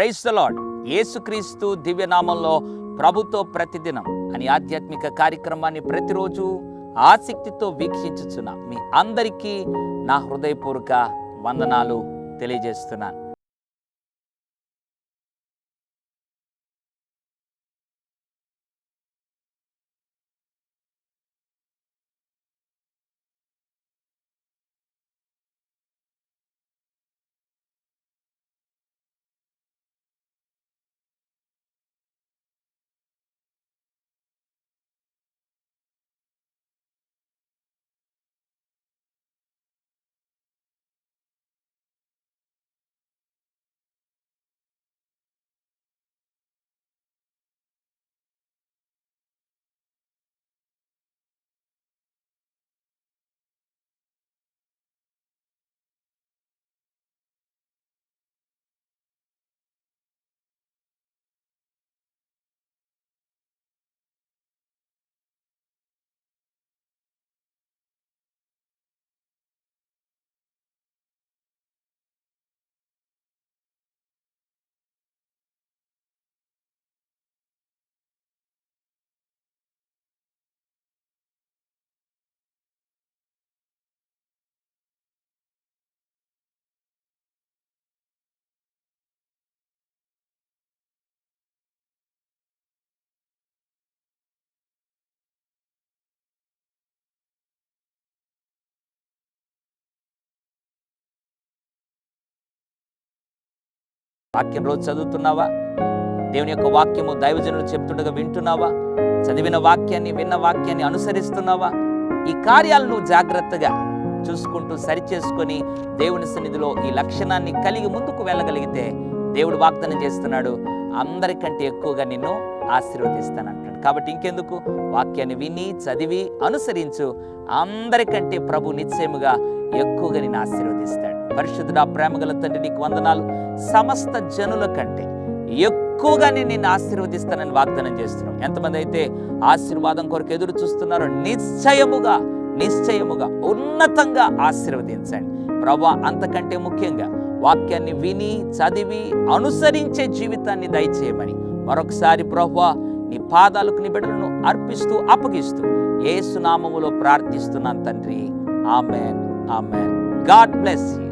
Praise the lord. యేసుక్రీస్తు దివ్యనామంలో ప్రభుతో ప్రతిదినం అని ఆధ్యాత్మిక కార్యక్రమాన్ని ప్రతిరోజు ఆసక్తితో వీక్షించుచున్న మీ అందరికీ నా హృదయపూర్వక వందనాలు తెలియజేస్తున్నాను. వాక్యం రోజు చదువుతున్నావా? దేవుని యొక్క వాక్యము దైవజనులు చెప్తుండగా వింటున్నావా? చదివిన వాక్యాన్ని, విన్న వాక్యాన్ని అనుసరిస్తున్నావా? ఈ కార్యాలను నువ్వు జాగ్రత్తగా చూసుకుంటూ సరిచేసుకొని దేవుని సన్నిధిలో ఈ లక్షణాన్ని కలిగి ముందుకు వెళ్ళగలిగితే దేవుడు వాగ్దానం చేస్తున్నాడు, అందరికంటే ఎక్కువగా నిన్ను ఆశీర్వదిస్తానంటాడు. కాబట్టి ఇంకెందుకు, వాక్యాన్ని విని చదివి అనుసరించు. అందరికంటే ప్రభు నిశ్చయముగా ఎక్కువగా నిన్ను ఆశీర్వదిస్తాడు. పరిశుద్ధుడా, ప్రేమగల తండ్రి, నీకు వందనాలు. సమస్త జనుల కంటే ఎక్కువగా నిన్ను ఆశీర్వదిస్తానని వాగ్దానం చేస్తున్నాం. ఎంతమంది అయితే ఆశీర్వాదం కొరకు ఎదురు చూస్తున్నారో నిశ్చయముగా ఉన్నతంగా ఆశీర్వదించండి ప్రభువా. అంతకంటే ముఖ్యంగా వాక్యాన్ని విని చదివి అనుసరించే జీవితాన్ని దయచేయమని మరొకసారి ప్రభువా నీ పాదాలకు నీ బిడ్డలను అర్పిస్తూ అప్పగిస్తూ యేసు నామములో ప్రార్థిస్తున్నాను తండ్రి. ఆమేన్, ఆమేన్. God bless you.